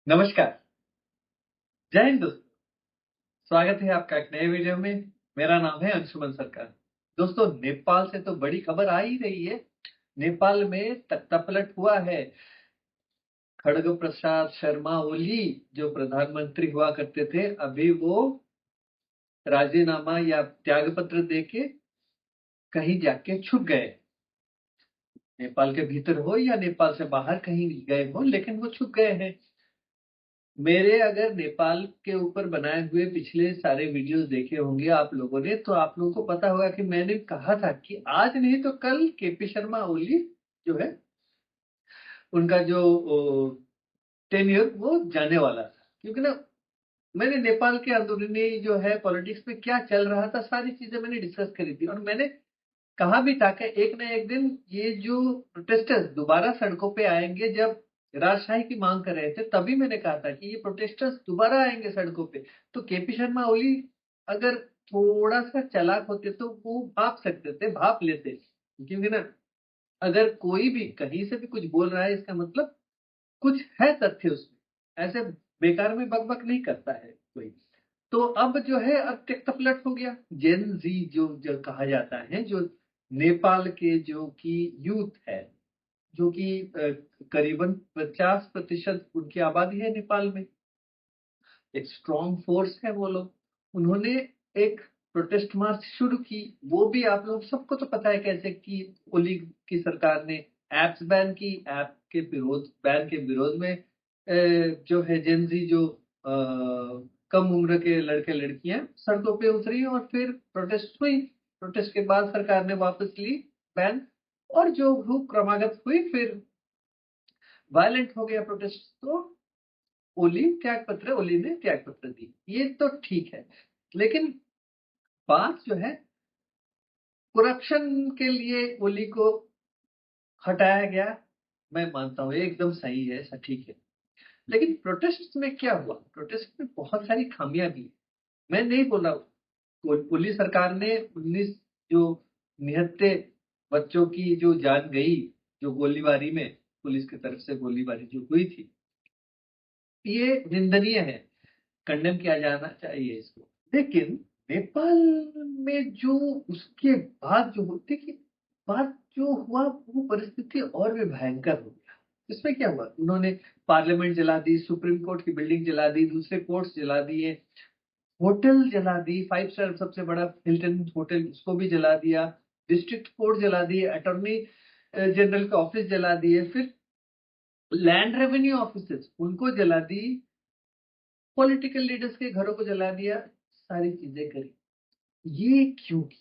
नमस्कार, जय हिंद दोस्तों। स्वागत है आपका एक नए वीडियो में। मेरा नाम है अंशुमन सरकार। दोस्तों, नेपाल से तो बड़ी खबर आ ही रही है। नेपाल में तख्तापलट हुआ है। खड़ग प्रसाद शर्मा ओली जो प्रधानमंत्री हुआ करते थे, अभी वो राजीनामा या त्यागपत्र देके कहीं जाके छुप गए। नेपाल के भीतर हो या नेपाल से बाहर कहीं गए हो, लेकिन वो छुप गए हैं। मेरे अगर नेपाल के ऊपर बनाए हुए पिछले सारे वीडियोस देखे होंगे आप लोगों ने, तो आप लोगों को पता होगा कि मैंने कहा था कि आज नहीं तो कल केपी शर्मा ओली जो है, उनका जो टेन्योर वो जाने वाला था। क्योंकि ना, मैंने नेपाल के अंदरूनी जो है पॉलिटिक्स में क्या चल रहा था, सारी चीजें मैंने डिस्कस करी थी। और मैंने कहा भी था कि एक ना एक दिन ये जो प्रोटेस्टर्स दोबारा सड़कों पे आएंगे। जब राजशाही की मांग कर रहे थे, तभी मैंने कहा था कि ये प्रोटेस्टर्स दोबारा आएंगे सड़कों पे। तो केपी शर्मा ओली अगर थोड़ा सा चालाक होते तो वो भाप सकते थे, भाप लेते। क्योंकि ना, अगर कोई भी कहीं से भी कुछ बोल रहा है, इसका मतलब कुछ है तथ्य उसमें। ऐसे बेकार में बकबक नहीं करता है कोई। तो अब जो है, अब तख्तापलट हो गया। जेन जी जो कहा जाता है, जो नेपाल के जो कि यूथ है, जो कि करीबन 50% उनकी आबादी है नेपाल में। एक स्ट्रॉन्ग फोर्स है वो लोग। उन्होंने एक प्रोटेस्ट मार्च शुरू की। वो भी आप लोग सबको तो पता है कैसे कि ओली की सरकार ने एप्स बैन की। ऐप के विरोध, बैन के विरोध में जो है जेनजी जो कम उम्र के लड़के लड़कियां सड़कों पे उतरी और फिर प्रोटेस्ट हुई। प्रोटेस्ट के बाद सरकार ने वापस ली बैन। और जो भूख क्रमागत हुई, फिर वायलेंट हो गया प्रोटेस्ट। तो ओली ने त्याग पत्र दी, ये तो ठीक है। लेकिन बात जो है, करप्शन के लिए ओली को हटाया गया, मैं मानता हूं एकदम सही है, ऐसा ठीक है। लेकिन प्रोटेस्ट में क्या हुआ, प्रोटेस्ट में बहुत सारी खामियां भी है। मैं नहीं बोल रहा हूं, पुलिस सरकार ने 19 जो निहत्थे बच्चों की जो जान गई, जो गोलीबारी में, पुलिस की तरफ से गोलीबारी जो हुई थी, ये निंदनीय है। कंडेम किया जाना चाहिए इसको। लेकिन नेपाल में जो उसके बाद जो होते कि बात जो हुआ, वो परिस्थिति और भी भयंकर हो गया। इसमें क्या हुआ, उन्होंने पार्लियामेंट जला दी, सुप्रीम कोर्ट की बिल्डिंग जला दी, दूसरे कोर्ट्स जला दिए, होटल जला दी। 5 स्टार सबसे बड़ा हिल्टन होटल, उसको भी जला दिया। डिस्ट्रिक्ट कोर्ट जला दिए, अटॉर्नी जनरल के ऑफिस जला दिए, फिर लैंड रेवेन्यू ऑफिसेस उनको जला दी, पॉलिटिकल लीडर्स के घरों को जला दिया, सारी चीजें करी। ये क्यों की?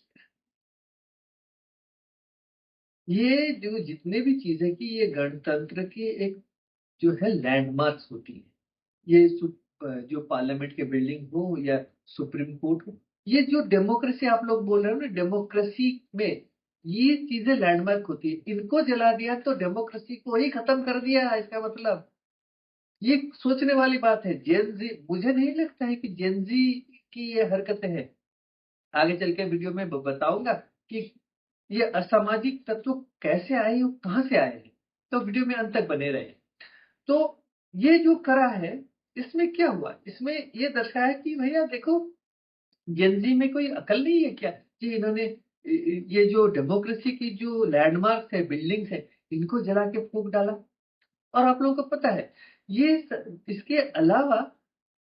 ये जो जितने भी चीजें की, ये गणतंत्र की एक जो है लैंडमार्क्स होती है। ये जो पार्लियामेंट के बिल्डिंग हो या सुप्रीम कोर्ट हो, ये जो डेमोक्रेसी आप लोग बोल रहे हो ना, डेमोक्रेसी में ये चीजें लैंडमार्क होती है। इनको जला दिया तो डेमोक्रेसी को ही खत्म कर दिया, इसका मतलब। ये सोचने वाली बात है। जेनजी, मुझे नहीं लगता है कि जेनजी की ये हरकतें हैं। आगे चल के वीडियो में बताऊंगा कि ये असामाजिक तत्व कैसे आए और कहां से आए हैं। तो वीडियो में अंत तक बने रहे। तो ये जो करा है, इसमें क्या हुआ, इसमें ये दर्शाया कि भैया देखो, जेनजी में कोई अकल नहीं है क्या कि इन्होंने ये जो डेमोक्रेसी की जो लैंडमार्क्स है, बिल्डिंग्स है, इनको जला के फूंक डाला। और आप लोगों को पता है, ये इसके अलावा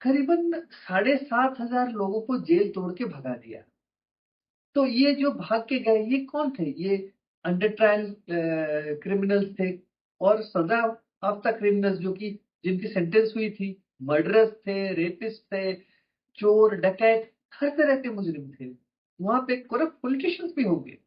करीबन 7,500 लोगों को जेल तोड़ के भगा दिया। तो ये जो भाग के गए, ये कौन थे? ये अंडर ट्रायल क्रिमिनल्स थे और सजा याफ्ता क्रिमिनल्स, जो कि जिनकी सेंटेंस हुई थी। मर्डरर्स थे, रेपिस्ट थे, चोर डकैत, हर तरह के मुजरिम थे। वहां पे करप्ट पॉलिटिशियंस भी होंगे,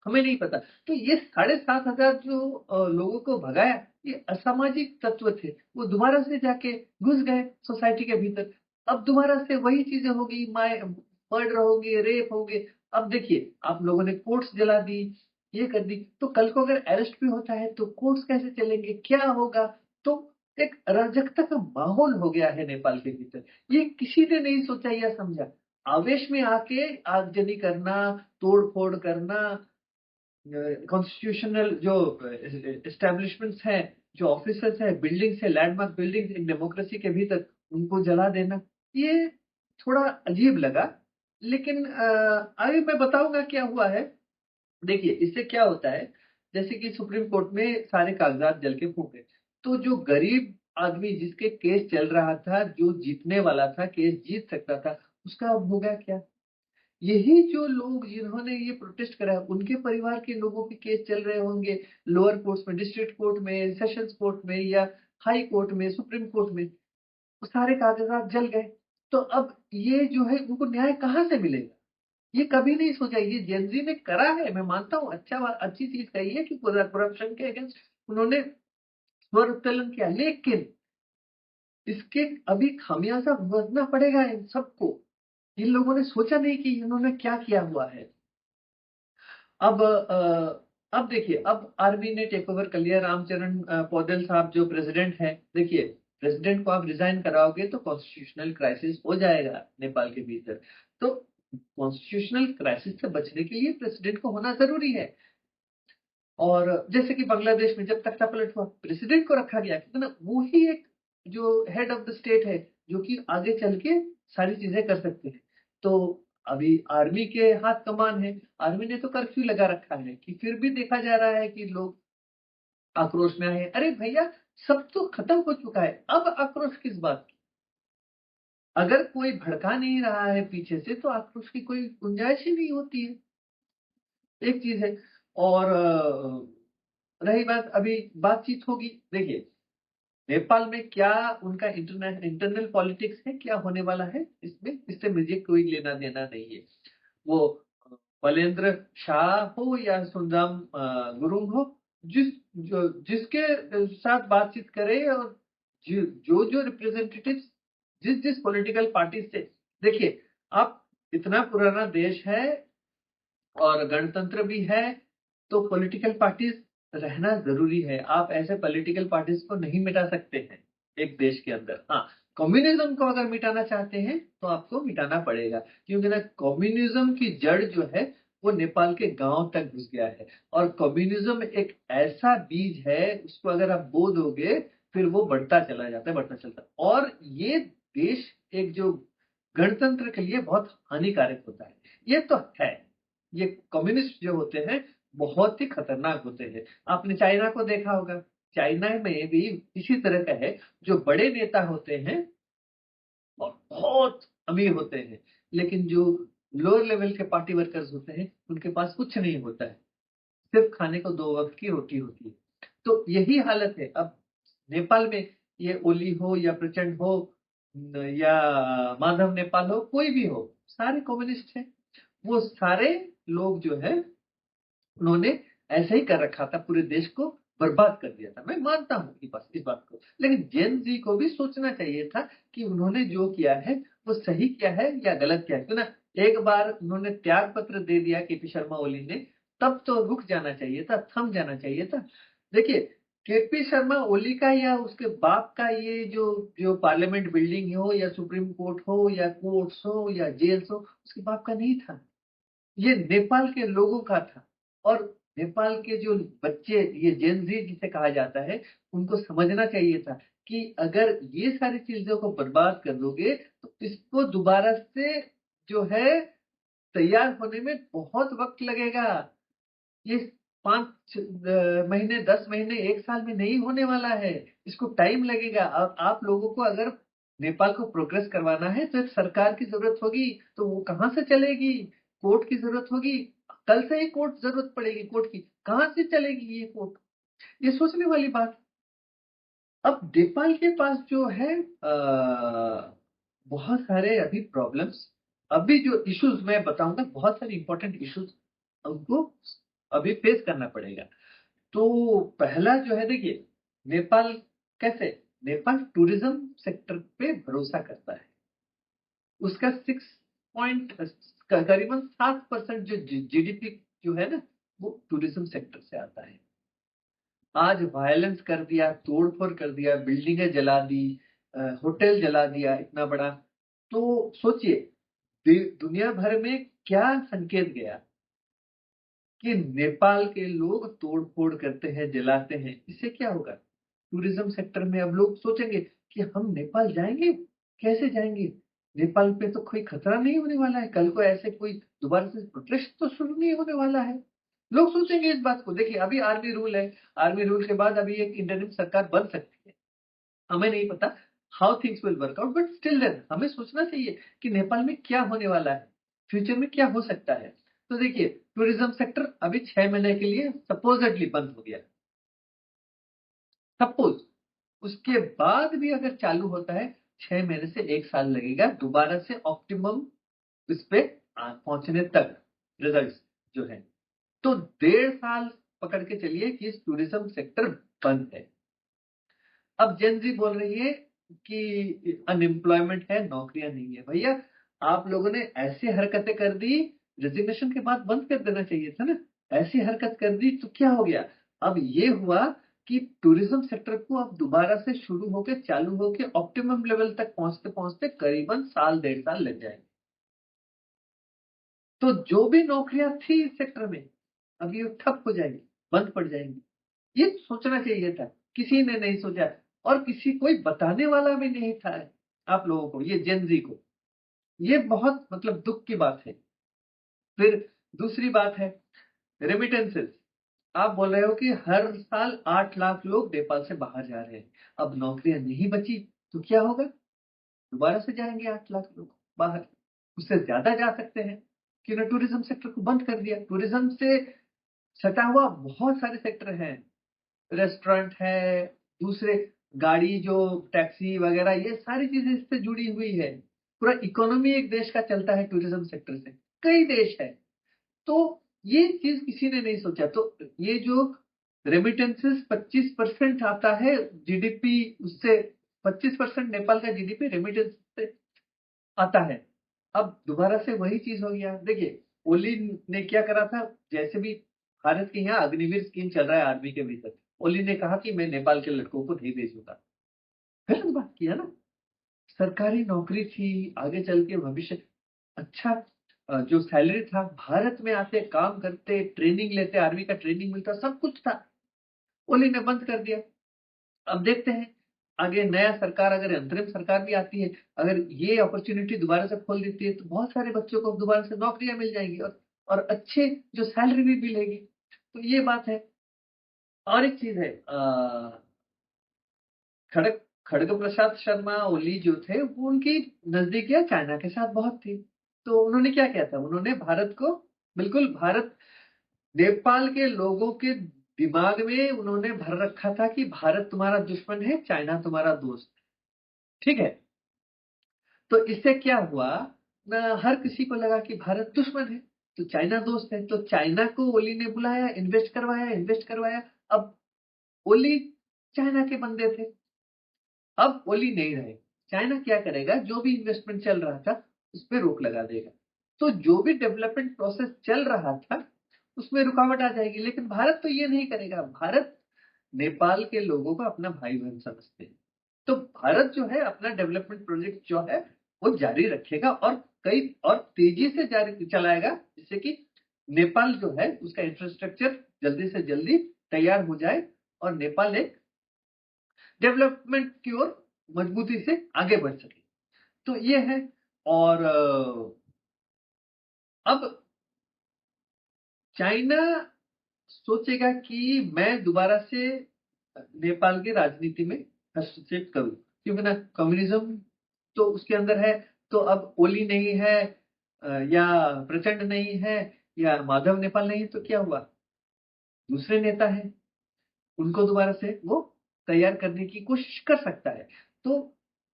हमें नहीं पता। तो ये 7,500 जो लोगों को भगाया, ये असामाजिक तत्व थे। वो दोबारा से जाके घुस गए सोसाइटी के भीतर। अब दोबारा से वही चीजें होगी, मर्डर होंगे, रेप होंगे। अब देखिए, आप लोगों ने कोर्ट्स जला दी, ये कर दी, तो कल को अगर अरेस्ट भी होता है तो कोर्ट्स कैसे चलेंगे, क्या होगा? तो एक अराजकता का माहौल हो गया है नेपाल के भीतर। ये किसी ने नहीं सोचा या समझा। आवेश में आके आगजनी करना, तोड़ फोड़ करना, कॉन्स्टिट्यूशनल जो एस्टेब्लिशमेंट्स हैं, जो ऑफिसर्स है, बिल्डिंग्स है, लैंडमार्क बिल्डिंग्स इन डेमोक्रेसी के भीतर, उनको जला देना, ये थोड़ा अजीब लगा। लेकिन आगे मैं बताऊंगा क्या हुआ है। देखिए, इससे क्या होता है, जैसे कि सुप्रीम कोर्ट में सारे कागजात जल के फूक गए, तो जो गरीब आदमी जिसके केस चल रहा था, जो जीतने वाला था, केस जीत सकता था, उसका अब होगा क्या? यही जो लोग जिन्होंने ये प्रोटेस्ट करा, उनके परिवार के लोगों के केस चल रहे होंगे लोअर कोर्ट्स में, डिस्ट्रिक्ट कोर्ट में, सेशंस कोर्ट में, या हाई कोर्ट में, सुप्रीम कोर्ट में, वो सारे कागजात जल गए। तो अब ये जो है, उनको न्याय कहाँ से मिलेगा? ये कभी नहीं सोचा। ये जेनजी ने करा है, मैं मानता हूँ, अच्छी चीज कही है कि करप्शन के अगेंस्ट उन्होंने स्वर उत्तोलन किया, लेकिन इसके अभी खामियाजा भुगतना पड़ेगा इन सबको। इन लोगों ने सोचा नहीं कि इन्होंने क्या किया हुआ है। अब देखिए, अब आर्मी ने टेक ओवर कर लिया। रामचरण पौडेल साहब जो प्रेसिडेंट है, देखिए, प्रेसिडेंट को आप रिजाइन कराओगे तो कॉन्स्टिट्यूशनल क्राइसिस हो जाएगा नेपाल के भीतर। तो कॉन्स्टिट्यूशनल क्राइसिस से बचने के लिए प्रेसिडेंट को होना जरूरी है। और जैसे कि बांग्लादेश में जब तख्ता पलट हुआ, प्रेसिडेंट को रखा गया, क्योंकि ना वो ही एक जो हेड ऑफ द स्टेट है, जो कि आगे चल के सारी चीजें कर सकते हैं। तो अभी आर्मी के हाथ कमान है। आर्मी ने तो कर्फ्यू लगा रखा है, कि फिर भी देखा जा रहा है कि लोग आक्रोश में आए हैं। अरे भैया, सब तो खत्म हो चुका है, अब आक्रोश किस बात की? अगर कोई भड़का नहीं रहा है पीछे से, तो आक्रोश की कोई गुंजाइश ही नहीं होती है। एक चीज है। और रही बात, अभी बातचीत होगी। देखिए, नेपाल में क्या उनका इंटरनल पॉलिटिक्स है, क्या होने वाला है इसमें, इससे मुझे कोई लेना देना नहीं है। वो बलेंद्र शाह हो या सुंदम गुरुंग हो, जिसके साथ बातचीत करे, और जो जो रिप्रेजेंटेटिव जिस जिस पॉलिटिकल पार्टी से, देखिए, आप, इतना पुराना देश है और गणतंत्र भी है, तो पॉलिटिकल पार्टीज रहना जरूरी है। आप ऐसे पॉलिटिकल पार्टीज को नहीं मिटा सकते हैं एक देश के अंदर। हाँ, कम्युनिज्म को अगर मिटाना चाहते हैं तो आपको मिटाना पड़ेगा, क्योंकि ना कम्युनिज्म की जड़ जो है वो नेपाल के गांव तक घुस गया है। और कम्युनिज्म एक ऐसा बीज है, उसको अगर आप बो दोगे, फिर वो बढ़ता चला जाता है, बढ़ता चलता है। और ये देश एक जो गणतंत्र के लिए बहुत हानिकारक होता है, ये तो है। ये कम्युनिस्ट जो होते हैं, बहुत ही खतरनाक होते हैं। आपने चाइना को देखा होगा, चाइना में भी इसी तरह का है। जो बड़े नेता होते हैं और बहुत अमीर होते हैं, लेकिन जो लोअर लेवल के पार्टी वर्कर्स होते हैं, उनके पास कुछ नहीं होता है, सिर्फ खाने को 2 वक्त की रोटी होती है। तो यही हालत है अब नेपाल में। ये ओली हो या प्रचंड हो, या माधव नेपाल हो, कोई भी हो, सारे कम्युनिस्ट हैं। वो सारे लोग जो है, उन्होंने ऐसे ही कर रखा था, पूरे देश को बर्बाद कर दिया था। मैं मानता हूँ इस बात को, लेकिन जेन जी को भी सोचना चाहिए था कि उन्होंने जो किया है वो सही किया है या गलत किया है। तो ना, एक बार उन्होंने त्याग पत्र दे दिया केपी शर्मा ओली ने, तब तो रुक जाना चाहिए था, थम जाना चाहिए था। देखिए, केपी शर्मा ओली का या उसके बाप का ये जो जो पार्लियामेंट बिल्डिंग हो, या सुप्रीम कोर्ट हो, या कोर्ट्स हो, या जेल्स हो, उसके बाप का नहीं था। ये नेपाल के लोगों का था। और नेपाल के जो बच्चे, ये जेनजी जिसे कहा जाता है, उनको समझना चाहिए था कि अगर ये सारी चीजों को बर्बाद कर दोगे, तो इसको दोबारा से जो है तैयार होने में बहुत वक्त लगेगा। ये 5 महीने, 10 महीने, 1 साल में नहीं होने वाला है। इसको टाइम लगेगा। अब आप लोगों को अगर नेपाल को प्रोग्रेस करवाना है, तो एक सरकार की जरूरत होगी। तो वो कहाँ से चलेगी? कोर्ट की जरूरत होगी। कल से ही कोर्ट जरूरत पड़ेगी, कोर्ट की कहाँ से चलेगी ये कोर्ट? ये सोचने वाली बात। अब नेपाल के पास जो है बहुत सारे अभी प्रॉब्लम्स, अभी जो इश्यूज मैं बताऊंगा, बहुत सारे इंपॉर्टेंट इश्यूज उनको अभी फेस करना पड़ेगा। तो पहला जो है, देखिए, नेपाल कैसे, नेपाल टूरिज्म सेक्टर पे भरोसा करता है। उसका 6 पॉइंट, करीबन 7% जो जीडीपी जो है ना, वो टूरिज्म सेक्टर से आता है। आज वायलेंस कर दिया, तोड़फोड़ कर दिया, बिल्डिंगें जला दी, होटल जला दिया इतना बड़ा। तो सोचिए, दुनिया भर में क्या संकेत गया कि नेपाल के लोग तोड़फोड़ करते हैं, जलाते हैं, इससे क्या होगा? टूरिज्म सेक्टर में अब लोग सोचेंगे कि हम नेपाल जाएंगे, कैसे जाएंगे? नेपाल पे तो कोई खतरा नहीं होने वाला है, कल को ऐसे कोई दोबारा से प्रोटेस्ट तो शुरू नहीं होने वाला है। लोग सोचेंगे इस बात को। देखिए अभी आर्मी रूल है, आर्मी रूल के बाद अभी एक इंटरिम सरकार बन सकती है। हमें नहीं पता how things will work out, but still then हमें सोचना चाहिए कि नेपाल में क्या होने वाला है, फ्यूचर में क्या हो सकता है। तो देखिए टूरिज्म सेक्टर अभी 6 महीने के लिए सपोजेडली बंद हो गया, सपोज उसके बाद भी अगर चालू होता है 6 महीने से 1 साल लगेगा दोबारा से ऑप्टिमम इस पे पहुंचने तक, रिजल्ट्स जो है। तो 1.5 साल पकड़ के चलिए कि इस टूरिज्म सेक्टर बंद है। अब जेन जी बोल रही है कि अनएम्प्लॉयमेंट है, नौकरियां नहीं है। भैया आप लोगों ने ऐसी हरकतें कर दी, रेजिग्नेशन के बाद बंद कर देना चाहिए था ना। ऐसी हरकत कर दी तो क्या हो गया? अब ये हुआ कि टूरिज्म सेक्टर को अब दोबारा से शुरू होके चालू होके ऑप्टिमम लेवल तक पहुंचते पहुंचते करीबन साल 1.5 साल लग जाएंगे। तो जो भी नौकरियां थी इस सेक्टर में अब ये ठप हो जाएंगी, बंद पड़ जाएंगी। ये सोचना चाहिए था, किसी ने नहीं सोचा और किसी कोई बताने वाला भी नहीं था आप लोगों को, ये जेनजी को। ये बहुत मतलब दुख की बात है। फिर दूसरी बात है रेमिटेंसेस। आप बोल रहे हो कि हर साल 8 लाख लोग नेपाल से बाहर जा रहे हैं। अब नौकरियां नहीं बची तो क्या होगा? दोबारा से जाएंगे 8 लाख लोग बाहर, उससे ज्यादा जा सकते हैं कि ना टूरिज्म सेक्टर को बंद कर दिया। टूरिज्म से सटा हुआ बहुत सारे सेक्टर हैं, रेस्टोरेंट है, दूसरे गाड़ी जो टैक्सी वगैरह, ये सारी चीजें इससे जुड़ी हुई है। पूरा इकोनॉमी एक देश का चलता है टूरिज्म सेक्टर से, कई देश है। तो ये चीज किसी ने नहीं सोचा। तो ये जो रेमिटेंसेस 25% आता है जीडीपी, उससे 25% नेपाल का जीडीपी रेमिटेंस से आता है। अब दोबारा से वही चीज हो गया। देखिए ओली ने क्या करा था, जैसे भी भारत के यहाँ अग्निवीर स्कीम चल रहा है आर्मी के भीतर, ओली ने कहा कि मैं नेपाल के लड़कों को नहीं भेजूंगा। गलत बात किया ना। सरकारी नौकरी थी, आगे चल के भविष्य अच्छा, जो सैलरी था, भारत में आते काम करते ट्रेनिंग लेते, आर्मी का ट्रेनिंग मिलता, सब कुछ था। ओली ने बंद कर दिया। अब देखते हैं आगे नया सरकार, अगर अंतरिम सरकार भी आती है, अगर ये अपॉर्चुनिटी दोबारा से खोल देती है तो बहुत सारे बच्चों को दोबारा से नौकरियां मिल जाएंगी और अच्छे जो सैलरी भी मिलेगी। तो ये बात है। और एक चीज है, खड़ग खड़ग प्रसाद शर्मा ओली जो थे वो, उनकी नजदीकियां चाइना के साथ बहुत थी। तो उन्होंने क्या किया था, उन्होंने भारत को बिल्कुल, भारत नेपाल के लोगों के दिमाग में उन्होंने भर रखा था कि भारत तुम्हारा दुश्मन है, चाइना तुम्हारा दोस्त। ठीक है। तो इससे क्या हुआ ना, हर किसी को लगा कि भारत दुश्मन है तो चाइना दोस्त है। तो चाइना को ओली ने बुलाया, इन्वेस्ट करवाया, इन्वेस्ट करवाया। अब ओली चाइना के बंदे थे, अब ओली नहीं रहे। चाइना क्या करेगा, जो भी इन्वेस्टमेंट चल रहा था उस पर रोक लगा देगा। तो जो भी डेवलपमेंट प्रोसेस चल रहा था उसमें रुकावट आ जाएगी। लेकिन भारत तो ये नहीं करेगा। भारत नेपाल के लोगों को अपना भाई बहन समझते हैं। तो भारत जो है अपना डेवलपमेंट प्रोजेक्ट जो है वो जारी रखेगा और कई और तेजी से जारी चलाएगा, जिससे कि नेपाल जो है उसका इंफ्रास्ट्रक्चर जल्दी से जल्दी तैयार हो जाए और नेपाल एक डेवलपमेंट की ओर मजबूती से आगे बढ़ सके। तो ये है। और अब चाइना सोचेगा कि मैं दोबारा से नेपाल की राजनीति में हस्तक्षेप करूं, क्योंकि ना कम्युनिज्म तो उसके अंदर है। तो अब ओली नहीं है, या प्रचंड नहीं है, या माधव नेपाल नहीं, तो क्या हुआ, दूसरे नेता है, उनको दोबारा से वो तैयार करने की कोशिश कर सकता है। तो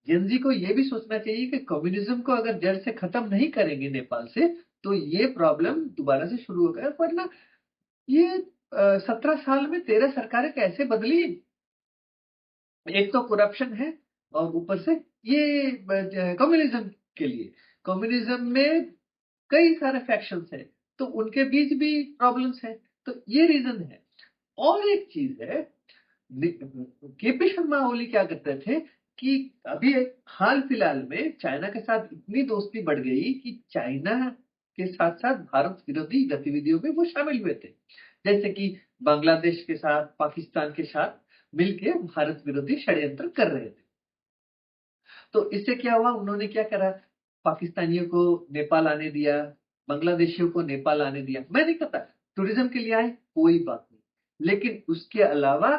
जेनजी को ये भी सोचना चाहिए कि कम्युनिज्म को अगर जड़ से खत्म नहीं करेंगे नेपाल से तो ये प्रॉब्लम दोबारा से शुरू होगा। वरना ये 17 साल में 13 सरकारें कैसे बदली? एक तो करप्शन है और ऊपर से ये कम्युनिज्म के लिए, कम्युनिज्म में कई सारे फैक्शंस हैं तो उनके बीच भी प्रॉब्लम्स हैं। तो ये रीजन है। और एक चीज है, केपी शर्मा ओली क्या करते थे कि अभी हाल फिलहाल में चाइना के साथ इतनी दोस्ती बढ़ गई कि चाइना के साथ साथ भारत विरोधी गतिविधियों में वो शामिल हुए थे। जैसे कि बांग्लादेश के साथ, पाकिस्तान के साथ मिलके भारत विरोधी षड्यंत्र कर रहे थे। तो इससे क्या हुआ, उन्होंने क्या करा, पाकिस्तानियों को नेपाल आने दिया, बांग्लादेशियों को नेपाल आने दिया। मैं नहीं कहता टूरिज्म के लिए आए, कोई बात नहीं, लेकिन उसके अलावा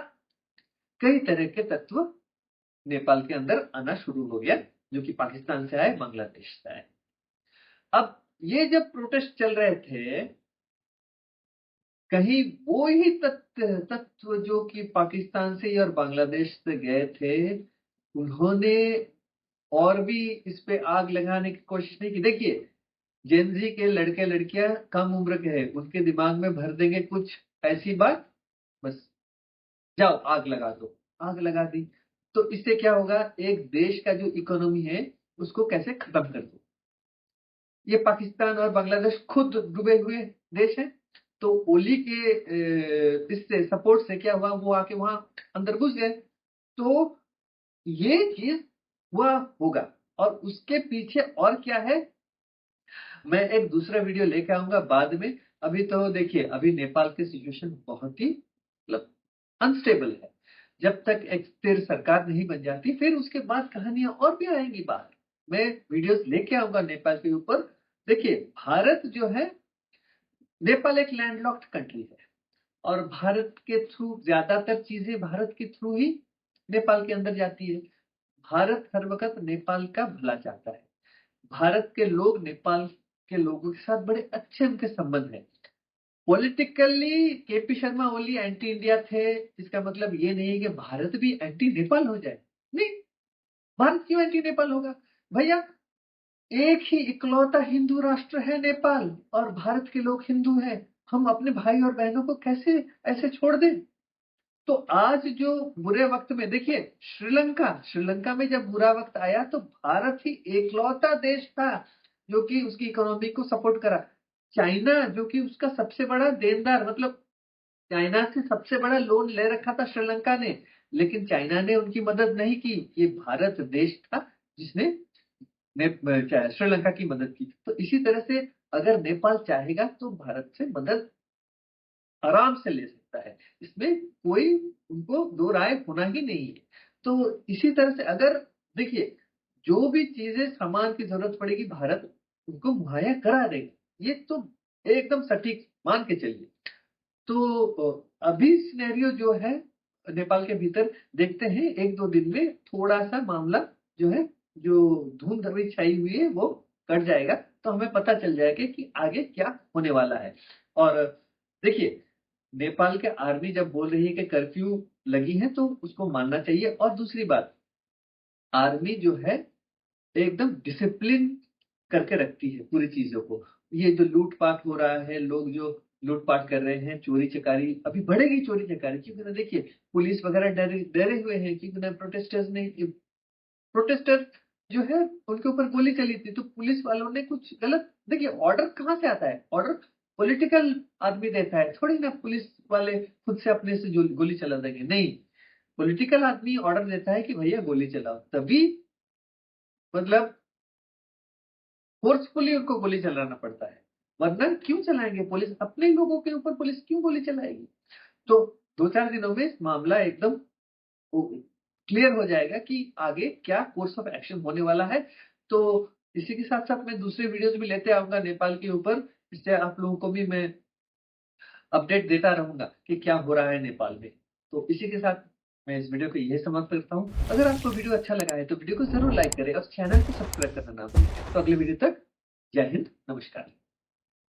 कई तरह के तत्व नेपाल के अंदर आना शुरू हो गया, जो कि पाकिस्तान से आए, बांग्लादेश से आए। अब ये जब प्रोटेस्ट चल रहे थे, कहीं वो ही तत्व जो कि पाकिस्तान से और बांग्लादेश से गए थे, उन्होंने और भी इस पे आग लगाने की कोशिश नहीं की। देखिए, जेनजी के लड़के लड़कियां कम उम्र के हैं, उनके दिमाग में भर देंगे कुछ ऐसी बात, बस जाओ आग लगा दो, आग लगा दी। तो इससे क्या होगा, एक देश का जो इकोनॉमी है उसको कैसे खत्म कर दो। ये पाकिस्तान और बांग्लादेश खुद डूबे हुए देश हैं, तो ओली के इससे सपोर्ट से क्या हुआ, वो आके वहां अंदर घुस गए। तो ये चीज हुआ होगा, और उसके पीछे और क्या है, मैं एक दूसरा वीडियो लेके आऊंगा बाद में। अभी तो देखिए, अभी नेपाल की सिचुएशन बहुत ही मतलब अनस्टेबल है। जब तक एक स्थिर सरकार नहीं बन जाती, फिर उसके बाद कहानियां और भी आएंगी बाहर। मैं वीडियोस लेके आऊंगा नेपाल के ऊपर। देखिए, भारत जो है, नेपाल एक लैंडलॉक्ड कंट्री है, और भारत के थ्रू ज्यादातर चीजें भारत के थ्रू ही नेपाल के अंदर जाती है। भारत हर वक्त नेपाल का भला चाहता है। भारत के लोग नेपाल के लोगों के साथ बड़े अच्छे उनके संबंध हैं। Politically KP Sharma Oli anti India थे, इसका मतलब ये नहीं है कि भारत भी एंटी नेपाल हो जाए। नहीं, भारत क्यों एंटी नेपाल होगा भैया? एक ही इकलौता हिंदू राष्ट्र है नेपाल, और भारत के लोग हिंदू हैं। हम अपने भाई और बहनों को कैसे ऐसे छोड़ दें? तो आज जो बुरे वक्त में देखिए, श्रीलंका में जब बुरा वक्त आया तो भारत ही एकलौता देश था जो कि उसकी इकोनॉमी को सपोर्ट करा। चाइना जो कि उसका सबसे बड़ा देनदार, मतलब चाइना से सबसे बड़ा लोन ले रखा था श्रीलंका ने, लेकिन चाइना ने उनकी मदद नहीं की। ये भारत देश था जिसने श्रीलंका की मदद की। तो इसी तरह से अगर नेपाल चाहेगा तो भारत से मदद आराम से ले सकता है, इसमें कोई उनको दो राय होना ही नहीं है। तो इसी तरह से अगर देखिए, जो भी चीजें सामान की जरूरत पड़ेगी भारत उनको मुहैया करा देगा, ये तो एकदम सटीक मान के चलिए। तो अभी सिनेरियो जो है नेपाल के भीतर, देखते हैं एक दो दिन में थोड़ा सा मामला जो है, जो धूम धमी छाई हुई है वो कट जाएगा, तो हमें पता चल जाएगा कि आगे क्या होने वाला है। और देखिए, नेपाल के आर्मी जब बोल रही है कि कर्फ्यू लगी है तो उसको मानना चाहिए। और दूसरी बात, आर्मी जो है एकदम डिसिप्लिन करके रखती है पूरी चीजों को। ये जो लूटपाट हो रहा है, लोग जो लूटपाट कर रहे हैं, चोरी चकारी, अभी बढ़ेगी चोरी चकारी, क्योंकि ना देखिए पुलिस वगैरह डरे डरे हुए हैं, क्योंकि ना प्रोटेस्टर जो है उनके ऊपर गोली चली थी, तो पुलिस वालों ने कुछ गलत, देखिए ऑर्डर कहाँ से आता है, ऑर्डर पॉलिटिकल आदमी देता है, थोड़ी ना पुलिस वाले खुद से अपने से जो गोली चला देंगे, नहीं, पॉलिटिकल आदमी ऑर्डर देता है कि भैया गोली चलाओ, तभी मतलब फोर्सफुली उनको गोली चलाना पड़ता है। वरना क्यों चलाएंगे पुलिस, अपने लोगों के ऊपर पुलिस क्यों गोली चलाएगी? तो 2-4 दिनों में मामला एकदम क्लियर हो जाएगा कि आगे क्या कोर्स ऑफ एक्शन होने वाला है। तो इसी के साथ साथ मैं दूसरे वीडियोस भी लेते आऊंगा नेपाल के ऊपर, इससे आप लोगों को भी मैं अपडेट देता रहूंगा कि क्या हो रहा है नेपाल में। तो इसी के साथ मैं इस वीडियो को यही समाप्त करता हूँ। अगर आपको वीडियो अच्छा लगा है तो वीडियो को जरूर लाइक करें और चैनल को सब्सक्राइब करना ना भूलें। तो अगले वीडियो तक जय हिंद, नमस्कार।